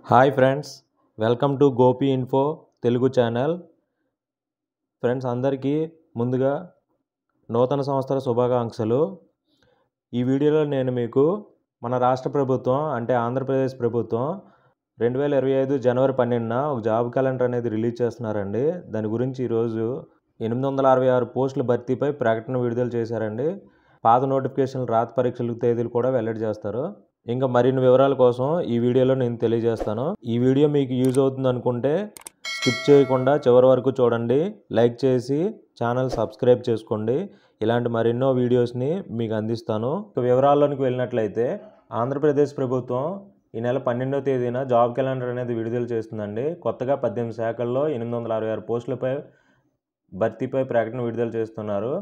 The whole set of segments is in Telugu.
Hi friends, welcome to Gopi info Telugu channel. Friends అందరికీ ముందుగా నూతన సంవత్సర శుభాకాంక్షలు. ఈ వీడియోలో నేను మీకు మన రాష్ట్ర ప్రభుత్వం అంటే ఆంధ్రప్రదేశ్ ప్రభుత్వం 2025 జనవరి 12న ఒక జాబ్ క్యాలెండర్ అనేది రిలీజ్ చేస్తున్నారండి. దాని గురించి ఈరోజు 866 పోస్టుల భర్తీపై ప్రకటన విడుదల చేశారండి. పాత నోటిఫికేషన్లు రాత పరీక్షల తేదీలు కూడా వెల్లడి చేస్తారు. ఇంకా మరిన్ని వివరాల కోసం ఈ వీడియోలో నేను తెలియజేస్తాను. ఈ వీడియో మీకు యూజ్ అవుతుంది అనుకుంటే స్కిప్ చేయకుండా చివరి వరకు చూడండి, లైక్ చేసి ఛానల్ సబ్స్క్రైబ్ చేసుకోండి. ఇలాంటి మరెన్నో వీడియోస్ని మీకు అందిస్తాను. వివరాల్లోనికి వెళ్ళినట్లయితే ఆంధ్రప్రదేశ్ ప్రభుత్వం ఈ నెల 12వ తేదీన జాబ్ క్యాలెండర్ అనేది విడుదల చేస్తుందండి. కొత్తగా 18 శాఖల్లో 866 పోస్టులపై భర్తీపై ప్రకటన విడుదల చేస్తున్నారు.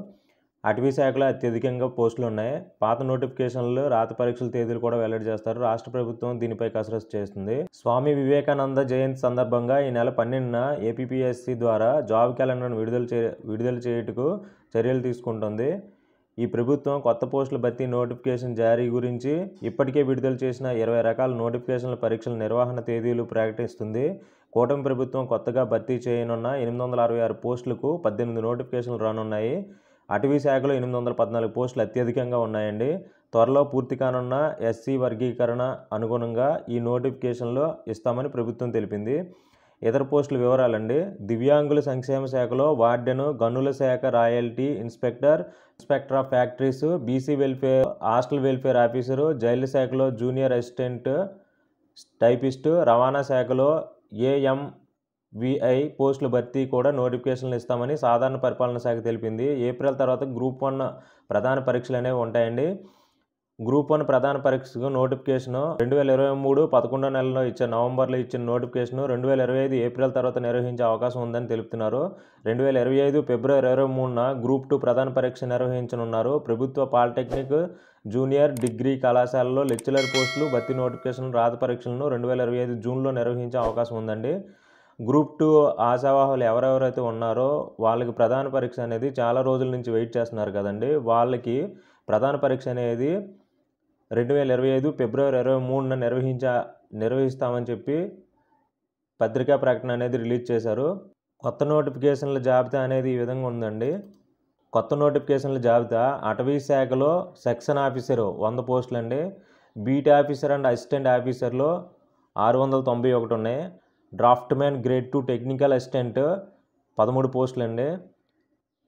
అటవీ శాఖలో అత్యధికంగా పోస్టులు ఉన్నాయి. పాత నోటిఫికేషన్లు రాత పరీక్షల తేదీలు కూడా వెల్లడి చేస్తారు. రాష్ట్ర ప్రభుత్వం దీనిపై కసరత్తు చేస్తుంది. స్వామి వివేకానంద జయంతి సందర్భంగా ఈ నెల 12న ఏపీపీఎస్సీ ద్వారా జాబ్ క్యాలెండర్ను విడుదల చేయుటకు చర్యలు తీసుకుంటుంది. ఈ ప్రభుత్వం కొత్త పోస్టుల భర్తీ నోటిఫికేషన్ జారీ గురించి ఇప్పటికే విడుదల చేసిన 20 రకాల నోటిఫికేషన్ల పరీక్షల నిర్వహణ తేదీలు ప్రకటిస్తుంది. కూటమి ప్రభుత్వం కొత్తగా భర్తీ చేయనున్న 866 పోస్టులకు 18 నోటిఫికేషన్లు రానున్నాయి. అటవీ శాఖలో 814 పోస్టులు అత్యధికంగా ఉన్నాయండి. త్వరలో పూర్తి కానున్న ఎస్సీ వర్గీకరణ అనుగుణంగా ఈ నోటిఫికేషన్లు ఇస్తామని ప్రభుత్వం తెలిపింది. ఇతర పోస్టుల వివరాలండి. దివ్యాంగుల సంక్షేమ శాఖలో వార్డెను, గనుల శాఖ royalty inspector of factories, BC welfare, hostel welfare officer, jail శాఖలో జూనియర్ అసిస్టెంట్ టైపిస్టు, రవాణా శాఖలో ఏఎంవిఐ పోస్టుల భర్తీ కూడా నోటిఫికేషన్లు ఇస్తామని సాధారణ పరిపాలన శాఖ తెలిపింది. ఏప్రిల్ తర్వాత గ్రూప్ 1 ప్రధాన పరీక్షలు అనేవి ఉంటాయండి. గ్రూప్ 1 ప్రధాన పరీక్షకు నోటిఫికేషను 2023 11వ నెలలో నవంబర్లో ఇచ్చిన నోటిఫికేషను 2025 ఏప్రిల్ తర్వాత నిర్వహించే అవకాశం ఉందని తెలుపుతున్నారు. 2025 ఫిబ్రవరి 23న గ్రూప్ 2 ప్రధాన పరీక్ష నిర్వహించనున్నారు. ప్రభుత్వ పాలిటెక్నిక్, జూనియర్ డిగ్రీ కళాశాలలో లెక్చరర్ పోస్టులు భర్తీ నోటిఫికేషన్ రాత పరీక్షలను 2025 జూన్లో నిర్వహించే అవకాశం ఉందండి. గ్రూప్ 2 ఆశావాహులు ఎవరెవరైతే ఉన్నారో వాళ్ళకి ప్రధాన పరీక్ష అనేది చాలా రోజుల నుంచి వెయిట్ చేస్తున్నారు కదండి. వాళ్ళకి ప్రధాన పరీక్ష అనేది 2025 ఫిబ్రవరి 23న నిర్వహిస్తామని చెప్పి పత్రికా ప్రకటన అనేది రిలీజ్ చేశారు. కొత్త నోటిఫికేషన్ల జాబితా అనేది ఈ విధంగా ఉందండి. కొత్త నోటిఫికేషన్ల జాబితా: అటవీ శాఖలో సెక్షన్ ఆఫీసరు 100 పోస్టులు అండి. బీట్ ఆఫీసర్ అండ్ అసిస్టెంట్ ఆఫీసర్లో 691 ఉన్నాయి. Draft man grade 2 technical assistant 13 పోస్టులు అండి.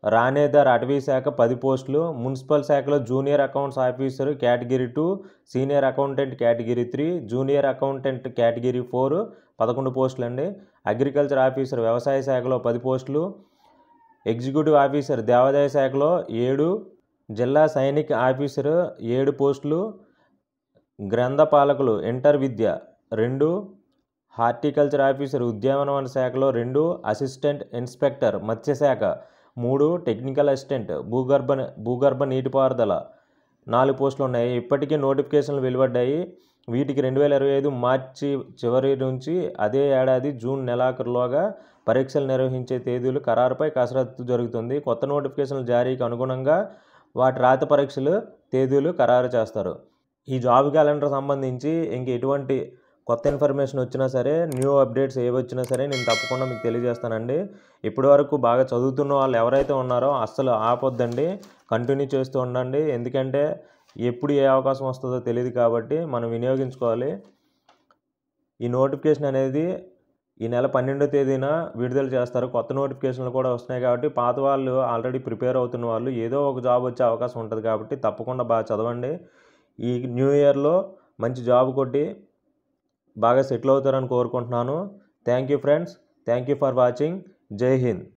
రాణేదార్ అటవీ శాఖ 10 పోస్టులు. మున్సిపల్ శాఖలో junior accounts officer category 2, senior accountant category 3, junior accountant category 4 11 పోస్టులు అండి. అగ్రికల్చర్ ఆఫీసర్ వ్యవసాయ శాఖలో 10 పోస్టులు. ఎగ్జిక్యూటివ్ ఆఫీసర్ దేవాదాయ శాఖలో 7, జిల్లా సైనిక్ ఆఫీసర్ 7 పోస్టులు. గ్రంథపాలకులు ఇంటర్ విద్య 2, హార్టికల్చర్ ఆఫీసర్ ఉద్యానవన శాఖలో 2, అసిస్టెంట్ ఇన్స్పెక్టర్ మత్స్యశాఖ 3, టెక్నికల్ అసిస్టెంట్ భూగర్భ నీటిపారుదల 4 పోస్టులు ఉన్నాయి. ఇప్పటికీ నోటిఫికేషన్లు వెలువడ్డాయి. వీటికి 2025 మార్చి చివరి నుంచి అదే ఏడాది జూన్ నెలాఖరులోగా పరీక్షలు నిర్వహించే తేదీలు ఖరారుపై కసరత్తు జరుగుతుంది. కొత్త నోటిఫికేషన్ల జారీకి అనుగుణంగా వాటి రాత పరీక్షలు తేదీలు ఖరారు చేస్తారు. ఈ జాబ్ క్యాలెండర్ సంబంధించి ఇంక ఎటువంటి కొత్త ఇన్ఫర్మేషన్ వచ్చినా సరే, న్యూ అప్డేట్స్ ఏవి వచ్చినా సరే నేను తప్పకుండా మీకు తెలియజేస్తానండి. ఇప్పటి వరకు బాగా చదువుతున్న వాళ్ళు ఎవరైతే ఉన్నారో అస్సలు ఆపొద్దండి, కంటిన్యూ చేస్తూ ఉండండి. ఎందుకంటే ఎప్పుడు ఏ అవకాశం వస్తుందో తెలియదు కాబట్టి మనం వినియోగించుకోవాలి. ఈ నోటిఫికేషన్ అనేది ఈ నెల 12వ తేదీన విడుదల చేస్తారు. కొత్త నోటిఫికేషన్లు కూడా వస్తున్నాయి కాబట్టి పాత వాళ్ళు ఆల్రెడీ ప్రిపేర్ అవుతున్న వాళ్ళు ఏదో ఒక జాబ్ వచ్చే అవకాశం ఉంటుంది కాబట్టి తప్పకుండా బాగా చదవండి. ఈ న్యూ ఇయర్లో మంచి జాబ్ కొట్టి బాగా సెటిల్ అవుతారని కోరుకుంటున్నాను. Thank you friends, thank you for watching. జై హింద్.